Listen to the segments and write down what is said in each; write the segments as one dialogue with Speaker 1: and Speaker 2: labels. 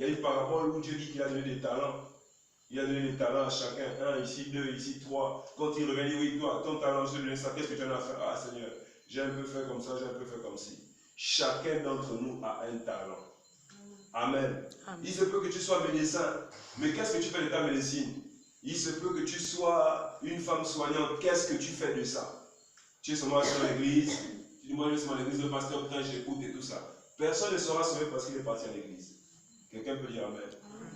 Speaker 1: Il y a une parabole où Dieu dit qu'il a donné des talents. Il a donné des talents à chacun. Un ici, deux ici, trois. Quand il revient, il dit, oui, toi, ton talent, je te donne ça. Qu'est-ce que tu en as fait? Ah, Seigneur, j'ai un peu fait comme ça, j'ai un peu fait comme ci. Chacun d'entre nous a un talent. Amen. Amen. Il se peut que tu sois médecin, mais qu'est-ce que tu fais de ta médecine? Il se peut que tu sois une femme soignante, qu'est-ce que tu fais de ça? Tu es seulement sur l'église, tu dis, moi je suis à l'église, le pasteur prêche, j'écoute et tout ça. Personne ne sera sauvé parce qu'il est parti à l'église. Quelqu'un peut dire Amen.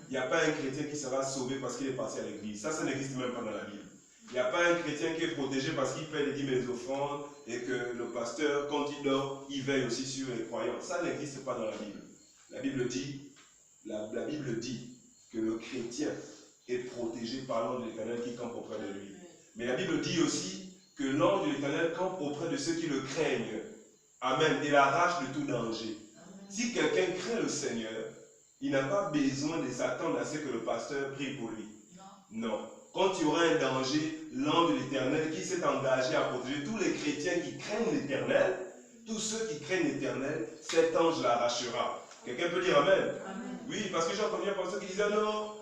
Speaker 1: Il n'y a pas un chrétien qui sera sauvé parce qu'il est parti à l'église. Ça n'existe même pas dans la Bible. Il n'y a pas un chrétien qui est protégé parce qu'il paie les dîmes et les offrandes et que le pasteur, quand il dort, il veille aussi sur les croyants. Ça n'existe pas dans la Bible. La Bible dit que le chrétien est protégé par l'ange de l'Éternel qui campe auprès de lui. Mais la Bible dit aussi que l'ange de l'Éternel campe auprès de ceux qui le craignent. Amen. Et l'arrache de tout danger. Si quelqu'un craint le Seigneur, il n'a pas besoin de s'attendre à ce que le pasteur prie pour lui. Non. Quand il y aura un danger, l'ange de l'Éternel qui s'est engagé à protéger tous les chrétiens qui craignent l'Éternel, tous ceux qui craignent l'Éternel, cet ange l'arrachera. Quelqu'un peut dire Amen? Amen. Oui, parce que j'ai entendu un pasteur qui disait non,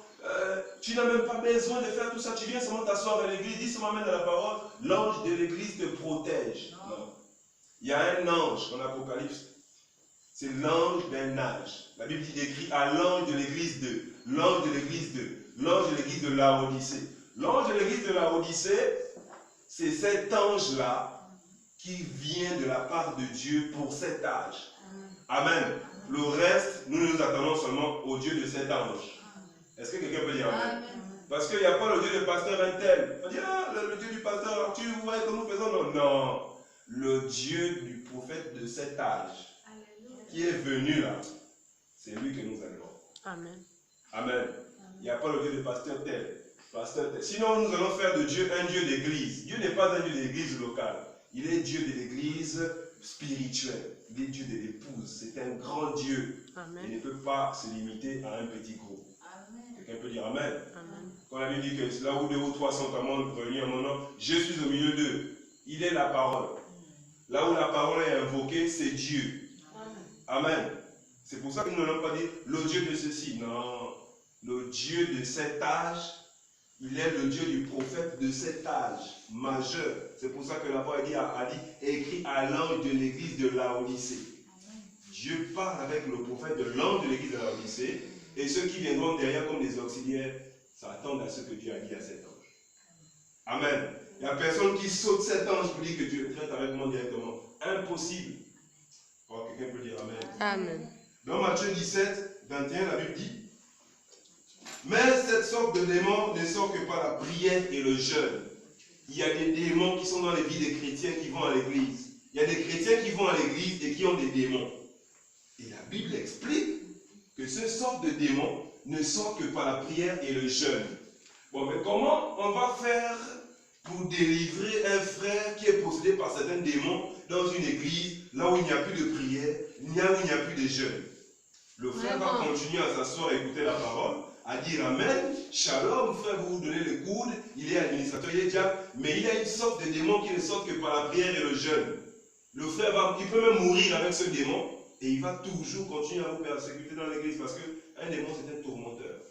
Speaker 1: tu n'as même pas besoin de faire tout ça, tu viens seulement t'asseoir à l'église, dis seulement Amen à la parole, l'ange de l'église te protège. Non. Il y a un ange en Apocalypse, c'est l'ange d'un âge. La Bible dit décrit à l'ange de l'église de, l'ange de l'église de, l'ange de l'église de Laodicée. L'ange de l'église de Laodicée, c'est cet ange-là qui vient de la part de Dieu pour cet âge. Amen. Le reste, nous nous attendons seulement au Dieu de cet ange. Est-ce que quelqu'un peut dire Amen? Parce qu'il n'y a pas le Dieu du pasteur un tel. On dit, ah, le Dieu du pasteur, tu vois que nous faisons. Non, non. Le Dieu du prophète de cet âge qui est venu là, c'est lui que nous adorons. Amen. Amen. Il n'y a pas le Dieu du pasteur tel. Sinon, nous allons faire de Dieu un Dieu d'église. Dieu n'est pas un Dieu d'église locale. Il est Dieu de l'église spirituelle. Il est Dieu de l'épouse. C'est un grand Dieu. Amen. Il ne peut pas se limiter à un petit groupe. Quelqu'un peut dire Amen. Amen. Quand la Bible dit que là où deux ou trois sont réunis en mon nom, je suis au milieu d'eux. Il est la parole. Là où la parole est invoquée, c'est Dieu. Amen. Amen. C'est pour ça que nous n'allons pas dire le Dieu de ceci. Non. Le Dieu de cet âge, il est le Dieu du prophète de cet âge majeur. C'est pour ça que la voix a dit, écrit à l'ange de l'église de Laodicée. Dieu parle avec le prophète de l'ange de l'église de Laodicée, et ceux qui viendront derrière comme des auxiliaires s'attendent à ce que Dieu a dit à cet ange. Amen. Il n'y a personne qui saute cet ange pour dire que Dieu traite avec moi directement. Impossible. Oh, quelqu'un peut dire Amen. Amen. Dans Matthieu 17, 21, la Bible dit, mais cette sorte de démon ne sort que par la prière et le jeûne. Il y a des démons qui sont dans les vies des chrétiens qui vont à l'église. Il y a des chrétiens qui vont à l'église et qui ont des démons. Et la Bible explique que ce sort de démons ne sort que par la prière et le jeûne. Bon, mais comment on va faire pour délivrer un frère qui est possédé par certains démons dans une église, là où il n'y a plus de prière, là où il n'y a plus de jeûne? Le frère va continuer à s'asseoir et écouter la parole, à dire Amen, Shalom, frère, vous vous donnez le coude, il est administrateur, il est diable, mais il y a une sorte de démon qui ne sort que par la prière et le jeûne. Le frère il peut même mourir avec ce démon, et il va toujours continuer à vous persécuter dans l'église, parce qu'un démon c'est un tourmenteur.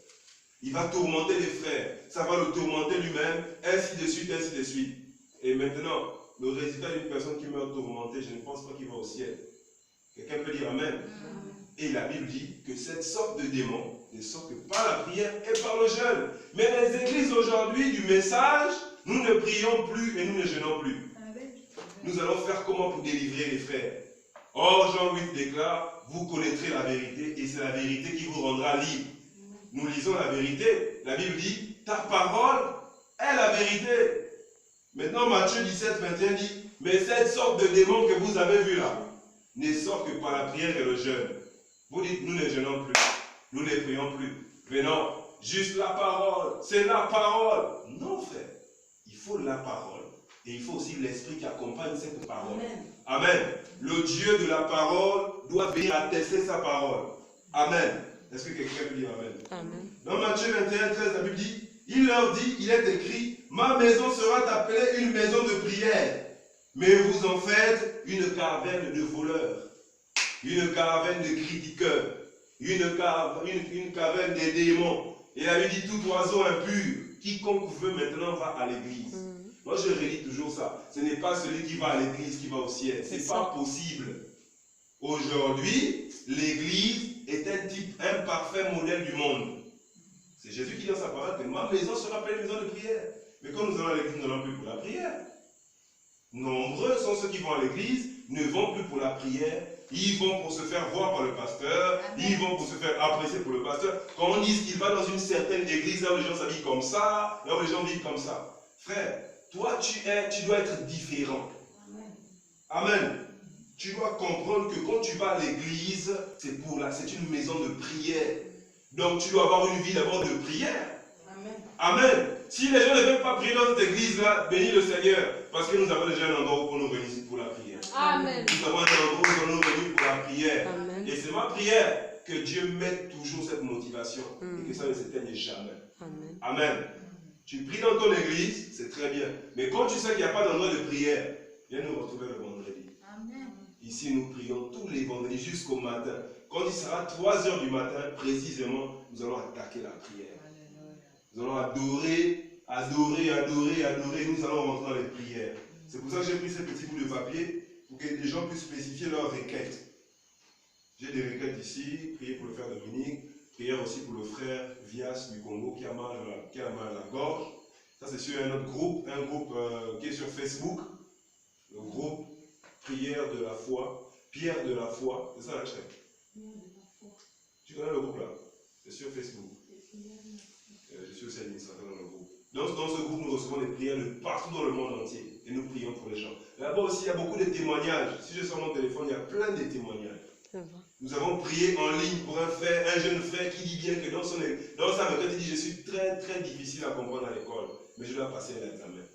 Speaker 1: Il va tourmenter les frères, ça va le tourmenter lui-même, ainsi de suite, ainsi de suite. Et maintenant, le résultat d'une personne qui meurt tourmentée, je ne pense pas qu'il va au ciel. Quelqu'un peut dire Amen. Et la Bible dit que cette sorte de démon ne sort que par la prière et par le jeûne. Mais les églises aujourd'hui du message, nous ne prions plus et nous ne jeûnons plus. Nous allons faire comment pour délivrer les frères? Or, Jean 8 déclare, vous connaîtrez la vérité et c'est la vérité qui vous rendra libre. Nous lisons la vérité. La Bible dit, ta parole est la vérité. Maintenant, Matthieu 17, 21 dit, mais cette sorte de démon que vous avez vu là, ne sort que par la prière et le jeûne. Vous dites, nous ne jeûnons plus, nous ne prions plus. Mais non, juste la parole, c'est la parole. Non, frère, il faut la parole et il faut aussi l'esprit qui accompagne cette parole. Amen. Amen. Le Dieu de la parole doit venir attester sa parole. Amen. Est-ce que quelqu'un peut dire Amen? Amen. Dans Matthieu 21, 13, la Bible dit, il leur dit, il est écrit, ma maison sera appelée une maison de prière, mais vous en faites une caravane de voleurs, une caravane de critiqueurs, une caverne des démons. Et il avait dit tout oiseau impur, quiconque veut maintenant va à l'église. Moi je redis toujours ça. Ce n'est pas celui qui va à l'église qui va au ciel. Ce n'est pas possible. Aujourd'hui, l'église est un type, un parfait modèle du monde. C'est Jésus qui dit dans sa parole que ma maison sera pleine de maison de prière. Mais quand nous allons à l'église, nous n'allons plus pour la prière. Nombreux sont ceux qui vont à l'église, ne vont plus pour la prière. Ils vont pour se faire voir par le pasteur. Amen. Ils vont pour se faire apprécier pour le pasteur. Quand on dit qu'il va dans une certaine église, là où les gens s'habillent comme ça, là où les gens vivent comme ça. Frère, toi tu dois être différent. Amen. Amen. Tu dois comprendre que quand tu vas à l'église, c'est une maison de prière. Donc tu dois avoir une vie d'abord de prière. Amen. Amen. Si les gens ne veulent pas prier dans cette église-là, bénis le Seigneur. Parce que nous avons déjà un endroit où nous réunissons pour la prière. Amen. Nous avons un endroit où nous réunissons pour la prière. Amen. Et c'est ma prière que Dieu mette toujours cette motivation. Et que ça ne s'éteigne jamais. Amen. Amen. Tu pries dans ton église, c'est très bien. Mais quand tu sais qu'il n'y a pas d'endroit de prière, viens nous retrouver le vendredi. Amen. Ici, nous prions tous les vendredis jusqu'au matin. Quand il sera 3 heures du matin, précisément, nous allons attaquer la prière. Nous allons adorer, nous allons rentrer dans les prières. C'est pour ça que j'ai pris ces petits bouts de papier pour que les gens puissent spécifier leurs requêtes. J'ai des requêtes ici, prier pour le frère Dominique, prière aussi pour le frère Vias du Congo qui a mal à la gorge. Ça c'est sur un autre groupe, qui est sur Facebook, le groupe Prière de la foi, Pierre de la foi, c'est ça la chaîne. Tu connais le groupe là? C'est sur Facebook. Je suis aussi administrateur dans le groupe. Dans ce groupe, nous recevons des prières de partout dans le monde entier. Et nous prions pour les gens. Là-bas aussi, il y a beaucoup de témoignages. Si je sors mon téléphone, il y a plein de témoignages. Nous avons prié en ligne pour un jeune frère qui dit bien que dans sa requête, il dit: je suis très très difficile à comprendre à l'école, mais je dois passer un examen.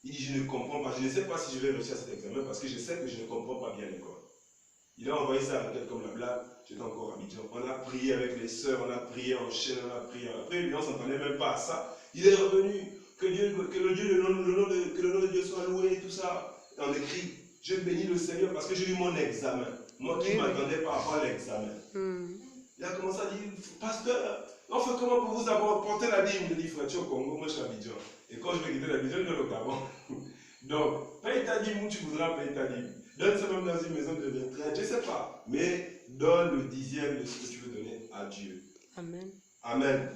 Speaker 1: Il dit: je ne comprends pas, je ne sais pas si je vais réussir à cet examen parce que je sais que je ne comprends pas bien l'école. Il a envoyé ça à requête comme la blague. J'étais encore à Abidjan. On a prié avec les sœurs, on a prié en chaîne, on a prié. Après, lui, on ne s'entendait même pas à ça. Il est revenu. Que le nom de Dieu soit loué, tout ça. Et on écrit: je bénis le Seigneur parce que j'ai eu mon examen. Moi qui ne m'attendais pas à avoir l'examen. Il a commencé à dire: pasteur, on fait comment pour vous apporter la dîme? Je dis: frère, tu es au Congo, moi je suis à Abidjan. Et quand je vais quitter l'Abidjan, je vais au Gabon. Donc, paye ta dîme où tu voudras payer ta dîme. Donne ça même dans une maison de retraite, je ne sais pas. Mais donne le 10e de ce que tu veux donner à Dieu. Amen. Amen.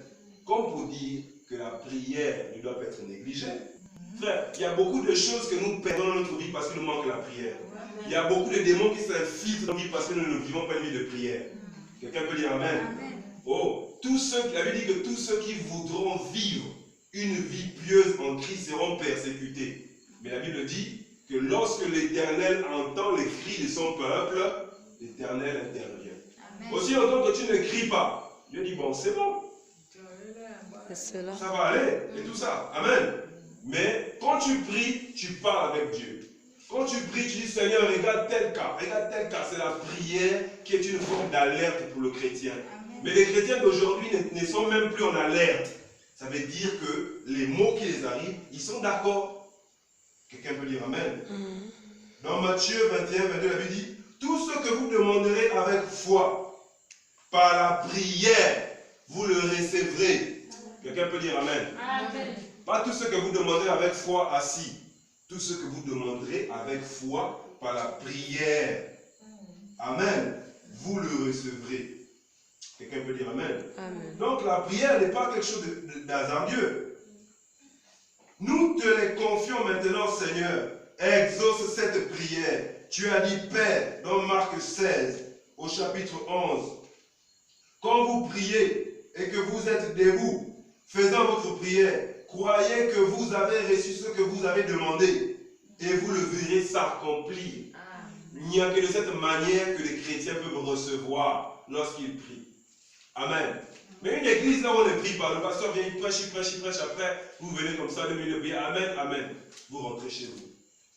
Speaker 1: Comme pour dire que la prière ne doit pas être négligée. Frère, il y a beaucoup de choses que nous perdons dans notre vie parce qu'il nous manque la prière. Il y a beaucoup de démons qui s'infiltrent dans notre vie parce que nous ne vivons pas une vie de prière. Quelqu'un peut dire Amen. Oh, la Bible dit que tous ceux qui voudront vivre une vie pieuse en Christ seront persécutés. Mais la Bible dit que lorsque l'Éternel entend les cris de son peuple, l'Éternel intervient. Amen. Aussi longtemps que tu ne cries pas, Dieu dit: bon, c'est bon. Ça va aller, et tout ça. Amen. Mais quand tu pries, tu parles avec Dieu. Quand tu pries, tu dis: Seigneur, regarde tel cas. Regarde tel cas. C'est la prière qui est une forme d'alerte pour le chrétien. Amen. Mais les chrétiens d'aujourd'hui ne sont même plus en alerte. Ça veut dire que les mots qui les arrivent, ils sont d'accord. Quelqu'un peut dire Amen. Dans Matthieu 21, 22, la Bible dit: tout ce que vous demanderez avec foi, par la prière, vous le recevrez. Quelqu'un peut dire Amen. Amen. Pas tout ce que vous demanderez avec foi assis. Tout ce que vous demanderez avec foi, par la prière. Amen. Vous le recevrez. Quelqu'un peut dire Amen. Amen. Donc la prière n'est pas quelque chose d'hasardieux. Nous te les confions maintenant, Seigneur. Exauce cette prière. Tu as dit, Père, dans Marc 16, au chapitre 11. Quand vous priez et que vous êtes debout, faisant votre prière, croyez que vous avez reçu ce que vous avez demandé et vous le verrez s'accomplir. Il n'y a que de cette manière que les chrétiens peuvent recevoir lorsqu'ils prient. Amen. Mais une église là où on ne prie pas, le pasteur vient, il prêche, après vous venez comme ça, 2 minutes de prière, Amen, Amen. Vous rentrez chez vous.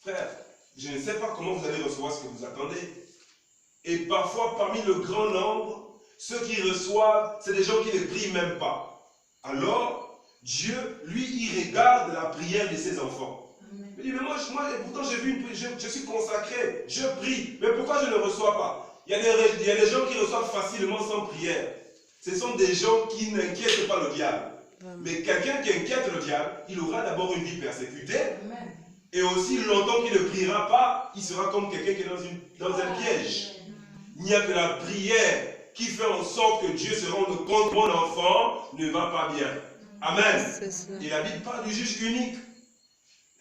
Speaker 1: Frère, je ne sais pas comment vous allez recevoir ce que vous attendez. Et parfois, parmi le grand nombre, ceux qui reçoivent, c'est des gens qui ne prient même pas. Alors, Dieu, lui, il regarde la prière de ses enfants. Il dit: mais moi pourtant j'ai vu une prière, je suis consacré, je prie, mais pourquoi je ne reçois pas? Il y a des gens qui reçoivent facilement sans prière. Ce sont des gens qui n'inquiètent pas le diable. Mais quelqu'un qui inquiète le diable, il aura d'abord une vie persécutée. Amen. Et aussi longtemps qu'il ne priera pas, il sera comme quelqu'un qui est dans un piège. Il n'y a que la prière qui fait en sorte que Dieu se rende compte que mon enfant ne va pas bien. Amen. Et la Bible parle du juge unique.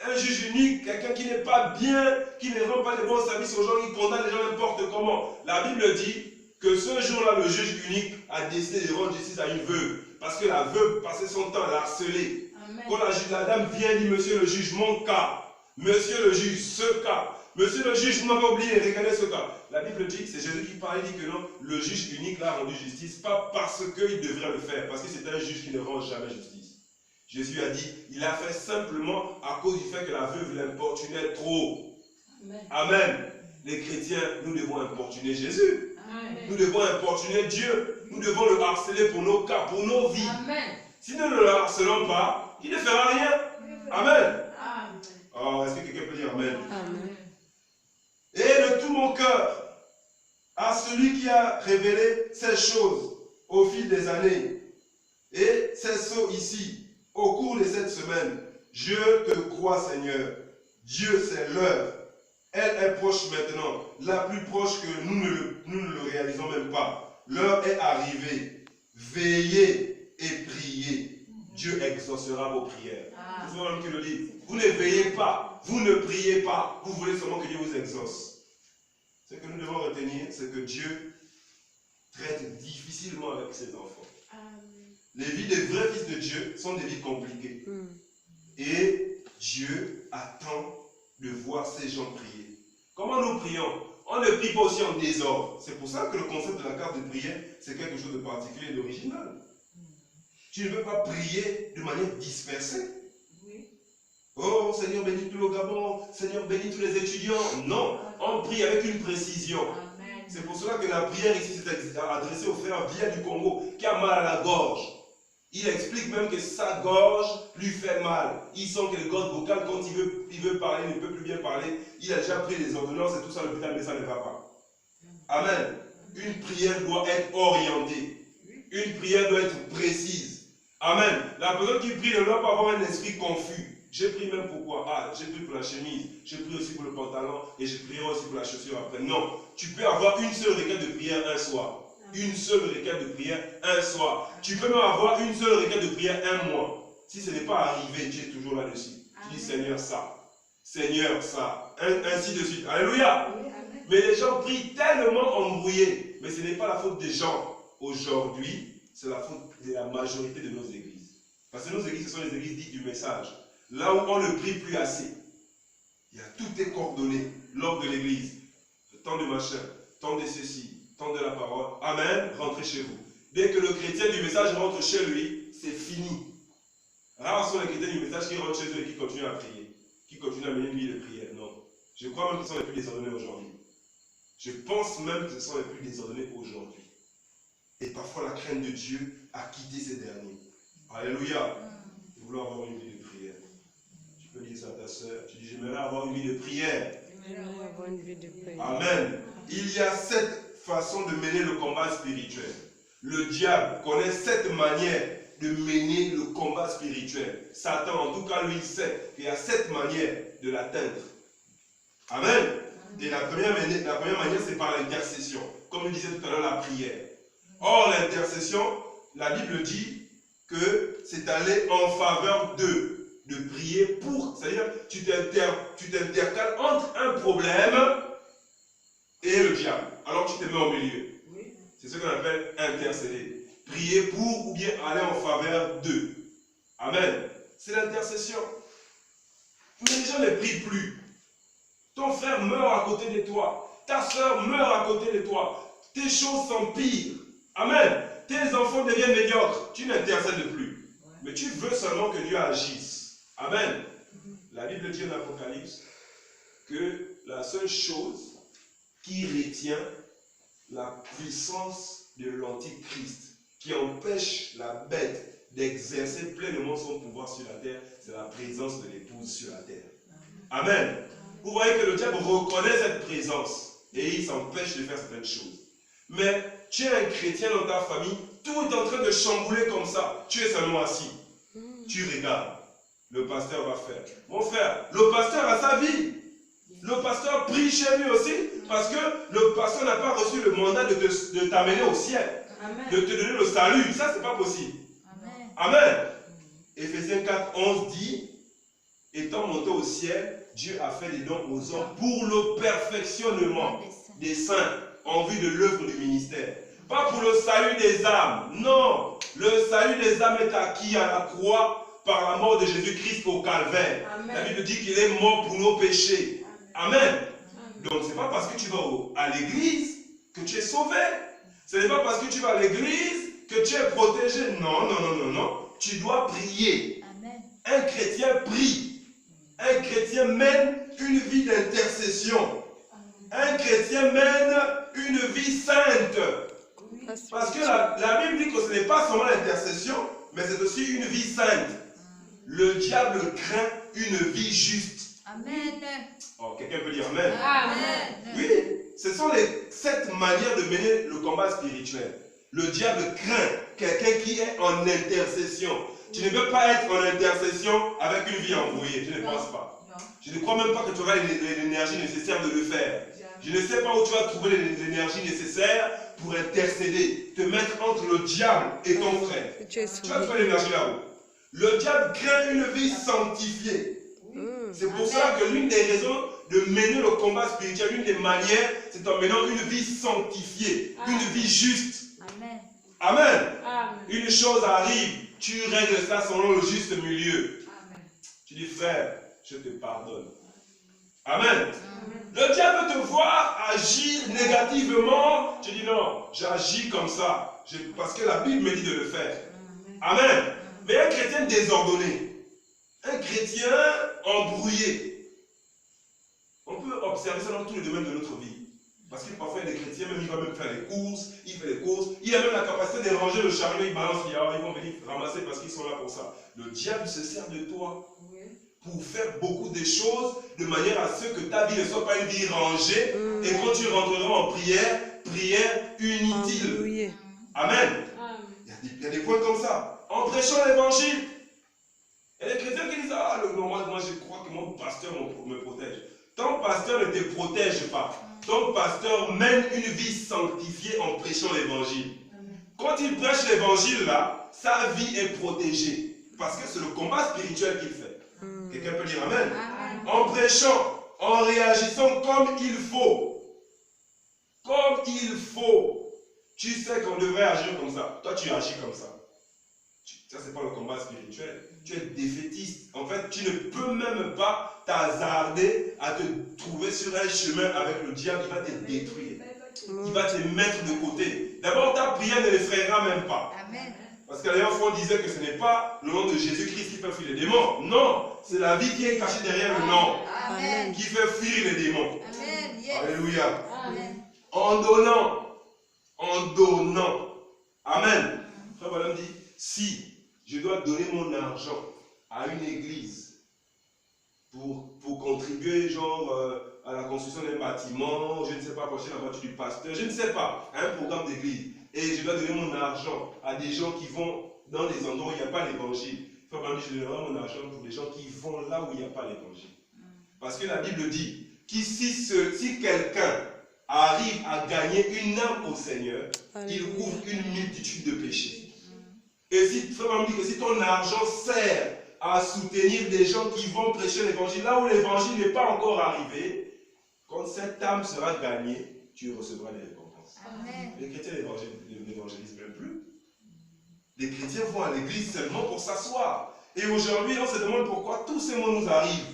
Speaker 1: Un juge unique, quelqu'un qui n'est pas bien, qui ne rend pas de bons services aux gens, qui condamne les gens n'importe comment. La Bible dit que ce jour-là, le juge unique a décidé de rendre justice à une veuve. Parce que la veuve passait son temps à la harceler. Amen. Quand la dame vient et dit, monsieur le juge, mon cas. Monsieur le juge, ce cas. Monsieur le juge, vous m'avez oublié, regardez ce cas. La Bible dit, c'est Jésus qui parle, il dit que non, le juge unique l'a rendu justice, pas parce qu'il devrait le faire, parce que c'est un juge qui ne rend jamais justice. Jésus a dit, il a fait simplement à cause du fait que la veuve l'importunait trop. Amen. Amen. Les chrétiens, nous devons importuner Jésus. Amen. Nous devons importuner Dieu. Nous devons le harceler pour nos cas, pour nos vies. Amen. Si nous ne le harcelons pas, il ne fera rien. Amen. Amen. Oh, est-ce que quelqu'un peut dire Amen? Amen. Et de tout mon cœur, à celui qui a révélé ces choses au fil des années, et ces sceaux ici, au cours de cette semaine, je te crois, Seigneur. Dieu, c'est l'heure. Elle est proche maintenant, la plus proche que nous ne le réalisons même pas. L'heure est arrivée. Veillez et priez. Dieu exaucera vos prières. C'est l'homme qui le dit. Vous ne veillez pas, vous ne priez pas. Vous voulez seulement que Dieu vous exauce. Ce que nous devons retenir, c'est que Dieu traite difficilement avec ses enfants. Les vies des vrais fils de Dieu sont des vies compliquées. Et Dieu attend de voir ces gens prier. Comment nous prions? On ne prie pas aussi en désordre. C'est pour ça que le concept de la carte de prière, c'est quelque chose de particulier et d'original. Tu ne peux pas prier de manière dispersée. Oh, Seigneur, bénis tout le Gabon. Seigneur, bénis tous les étudiants. Non, on prie avec une précision. C'est pour cela que la prière ici s'est adressée au frère Via du Congo, qui a mal à la gorge. Il explique même que sa gorge lui fait mal. Il sent que les cordes vocales, quand il veut parler, il ne peut plus bien parler. Il a déjà pris les ordonnances et tout ça, l'hôpital, mais ça ne va pas. Amen. Une prière doit être orientée. Une prière doit être précise. Amen. La personne qui prie ne doit pas avoir un esprit confus. J'ai pris même pourquoi? Ah, j'ai pris pour la chemise, j'ai pris aussi pour le pantalon et je prierai aussi pour la chaussure après. Non. Tu peux avoir une seule requête de prière un soir. Une seule requête de prière un soir. Tu peux même avoir une seule requête de prière un mois. Si ce n'est pas arrivé, tu es toujours là-dessus. Tu dis Seigneur ça, Seigneur ça, ainsi de suite. Alléluia. Mais les gens prient tellement embrouillés. Mais ce n'est pas la faute des gens. Aujourd'hui, c'est la faute de la majorité de nos églises. Parce que nos églises, ce sont les églises dites du message. Là où on ne prie plus assez. Tout est coordonné lors de l'église. Tant de machin, tant de ceci, tant de la parole. Amen, rentrez chez vous. Dès que le chrétien du message rentre chez lui, c'est fini. Rares sont les chrétiens du message qui rentrent chez eux et qui continuent à prier. Qui continuent à mener une vie de prière. Non. Je crois même que ce sont les plus désordonnés aujourd'hui. Je pense même que ce sont les plus désordonnés aujourd'hui. Et parfois la crainte de Dieu a quitté ces derniers. Alléluia. Nous voulons avoir une vie de prière. Tu peux dire ça à ta soeur. Tu dis, j'aimerais avoir une vie de prière. Amen. Il y a 7 façons de mener le combat spirituel. Le diable connaît 7 manières de mener le combat spirituel. Satan, en tout cas, lui, il sait qu'il y a 7 manières de l'atteindre. Amen. Et la première manière, c'est par l'intercession. Comme je disais tout à l'heure, la prière. Or, l'intercession, la Bible dit que c'est aller en faveur d'eux. De prier pour, c'est-à-dire tu t'intercales entre un problème et le diable. Alors tu te mets au milieu. Oui. C'est ce qu'on appelle intercéder. Prier pour ou bien aller en faveur d'eux. Amen. C'est l'intercession. Mais les gens ne prient plus. Ton frère meurt à côté de toi. Ta soeur meurt à côté de toi. Tes choses s'empirent. Amen. Tes enfants deviennent médiocres. Tu n'intercèdes plus. Ouais. Mais tu veux seulement que Dieu agisse. Amen. La Bible dit en Apocalypse que la seule chose qui retient la puissance de l'Antichrist, qui empêche la bête d'exercer pleinement son pouvoir sur la terre, c'est la présence de l'épouse sur la terre. Amen. Vous voyez que le diable reconnaît cette présence. et il s'empêche de faire certaines choses. Mais tu es un chrétien dans ta famille, tout est en train de chambouler comme ça. Tu es seulement assis. Tu regardes. Le pasteur va faire. Mon frère, le pasteur a sa vie. Le pasteur prie chez lui aussi parce que le pasteur n'a pas reçu le mandat de t'amener au ciel. Amen. De te donner le salut. Ça, c'est pas possible. Amen. Amen. Éphésiens 4, 11 dit, étant monté au ciel, Dieu a fait des dons aux hommes pour le perfectionnement des saints en vue de l'œuvre du ministère. Pas pour le salut des âmes. Non. Le salut des âmes est acquis à la croix par la mort de Jésus-Christ au calvaire. Amen. La Bible dit qu'il est mort pour nos péchés. Amen. Amen. Donc, ce n'est pas parce que tu vas à l'église que tu es sauvé. Ce n'est pas parce que tu vas à l'église que tu es protégé. Non, non, non, non, non. Tu dois prier. Amen. Un chrétien prie. Un chrétien mène une vie d'intercession. Un chrétien mène une vie sainte. Parce que la Bible dit que ce n'est pas seulement l'intercession, mais c'est aussi une vie sainte. Le diable craint une vie juste. Amen. Oh, quelqu'un peut dire Amen. Amen. Oui, ce sont les 7 manières de mener le combat spirituel. Le diable craint quelqu'un qui est en intercession. Tu ne peux pas être en intercession avec une vie embrouillée. Je ne pense pas. Non. Je ne crois même pas que tu auras l'énergie nécessaire de le faire. Je ne sais pas où tu vas trouver l'énergie nécessaire pour intercéder, te mettre entre le diable et ton frère. Tu vas trouver l'énergie là-haut. Le diable craint une vie sanctifiée. C'est pour ça que l'une des raisons de mener le combat spirituel, l'une des manières, c'est en menant une vie sanctifiée, une vie juste. Amen. Amen. Amen. Une chose arrive, tu règles ça selon le juste milieu. Amen. Tu dis, frère, je te pardonne. Amen. Amen. Le diable veut te voir agir négativement. Tu dis non, j'agis comme ça. Parce que la Bible me dit de le faire. Amen. Amen. Mais un chrétien désordonné, un chrétien embrouillé, on peut observer ça dans tous les domaines de notre vie. Parce que parfois, il y a des chrétiens, même il va même faire les courses, il fait les courses, il a même la capacité de ranger le chariot, il balance, ils vont venir ramasser parce qu'ils sont là pour ça. Le diable se sert de toi pour faire beaucoup de choses de manière à ce que ta vie ne soit pas une vie rangée et quand tu rentreras en prière, prière inutile. Amen. Il y a des points comme ça. En prêchant l'évangile, il y a des chrétiens qui disent, ah, moi je crois que mon pasteur me protège. Ton pasteur ne te protège pas. Ton pasteur mène une vie sanctifiée en prêchant l'évangile. Quand il prêche l'évangile là, sa vie est protégée. Parce que c'est le combat spirituel qu'il fait. Quelqu'un peut dire amen. Amen. En prêchant, en réagissant comme il faut. Comme il faut. Tu sais qu'on devrait agir comme ça. Toi, tu agis comme ça. Ça, c'est pas le combat spirituel. Tu es défaitiste. En fait, tu ne peux même pas t'hasarder à te trouver sur un chemin avec le diable. Il va te détruire. Il va te mettre de côté. D'abord, ta prière ne l'effrayera même pas. Amen. Parce que la dernière fois, on disait que ce n'est pas le nom de Jésus-Christ qui fait fuir les démons. Non, c'est la vie qui est cachée derrière le nom. Amen. Qui fait fuir les démons. Amen. Yes. Alléluia. Amen. En donnant. Amen. Frère Madame dit, si je dois donner mon argent à une église pour contribuer genre à la construction d'un bâtiment, je ne sais pas, pour acheter la voiture du pasteur, je ne sais pas, à un programme d'église, et je dois donner mon argent à des gens qui vont dans des endroits où il n'y a pas l'évangile. Frère Madame dit, je donnerai mon argent pour des gens qui vont là où il n'y a pas l'évangile. Parce que la Bible dit que si quelqu'un arrive à gagner une âme au Seigneur, il couvre une multitude de péchés. Et si, frère, dit que si ton argent sert à soutenir des gens qui vont prêcher l'évangile, là où l'évangile n'est pas encore arrivé, quand cette âme sera gagnée, tu recevras des récompenses. Amen. Les chrétiens n'évangélisent même plus. Les chrétiens vont à l'église seulement pour s'asseoir. Et aujourd'hui, on se demande pourquoi tous ces mots nous arrivent.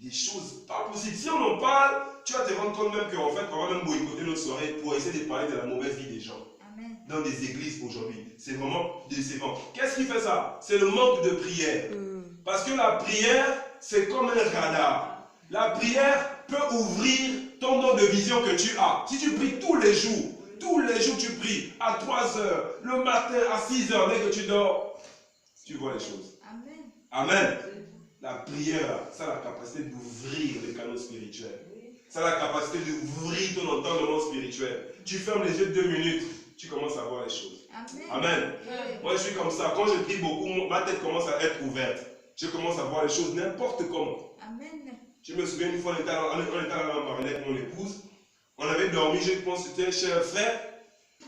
Speaker 1: Des choses pas possibles. Si on en parle, tu vas te rendre compte même qu'en fait, on va même boycotter notre soirée pour essayer de parler de la mauvaise vie des gens. Amen. Dans des églises aujourd'hui. C'est vraiment décevant. Qu'est-ce qui fait ça? C'est le manque de prière. Parce que la prière, c'est comme un radar. La prière peut ouvrir ton don de vision que tu as. Si tu pries tous les jours tu pries à 3 heures, le matin à 6 heures, dès que tu dors, tu vois les choses. Amen. Amen. La prière, ça a la capacité d'ouvrir les canaux spirituels. Ça a la capacité d'ouvrir ton entendement spirituel. Tu fermes les yeux 2 minutes, tu commences à voir les choses. Amen. Moi, je suis comme ça. Quand je prie beaucoup, ma tête commence à être ouverte. Je commence à voir les choses n'importe comment.
Speaker 2: Amen.
Speaker 1: Je me souviens une fois, on était à la mariner avec mon épouse. On avait dormi, je pense que c'était chez un frère.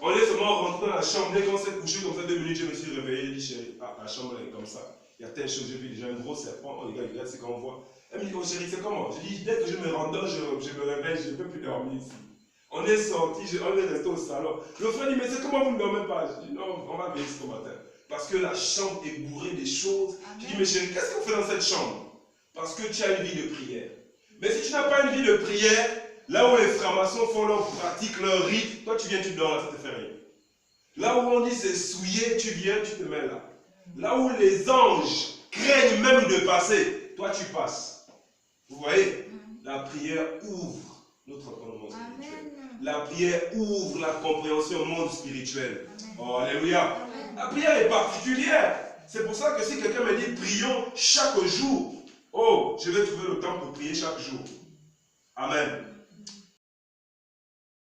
Speaker 1: On est seulement rentré dans la chambre. Dès qu'on s'est couché comme ça 2 minutes, je me suis réveillé. J'ai dit, chérie, la chambre elle est comme ça. Il y a telle chose, j'ai vu déjà un gros serpent. Oh, les gars, c'est qu'on voit. Elle me dit, oh chérie, c'est comment? Je dis, dès que je me rendors, je me réveille, je ne peux plus dormir ici. On est sorti, on est resté au salon. Le frère dit, mais c'est comment vous ne dormez pas? Je dis, non, on va veiller ce matin. Parce que la chambre est bourrée des choses. Je dis, mais chérie, qu'est-ce qu'on fait dans cette chambre? Parce que tu as une vie de prière. Mais si tu n'as pas une vie de prière, là où les francs-maçons font leur pratique, leur rite, toi tu viens, tu dors là, ça te fait rien. Là où on dit c'est souillé, tu viens, tu te mets là. Là où les anges craignent même de passer, toi tu passes. Vous voyez? La prière ouvre notre entendement spirituel. La prière ouvre la compréhension au monde spirituel. Oh, alléluia. La prière est particulière. C'est pour ça que si quelqu'un me dit prions chaque jour, oh, je vais trouver le temps pour prier chaque jour. Amen.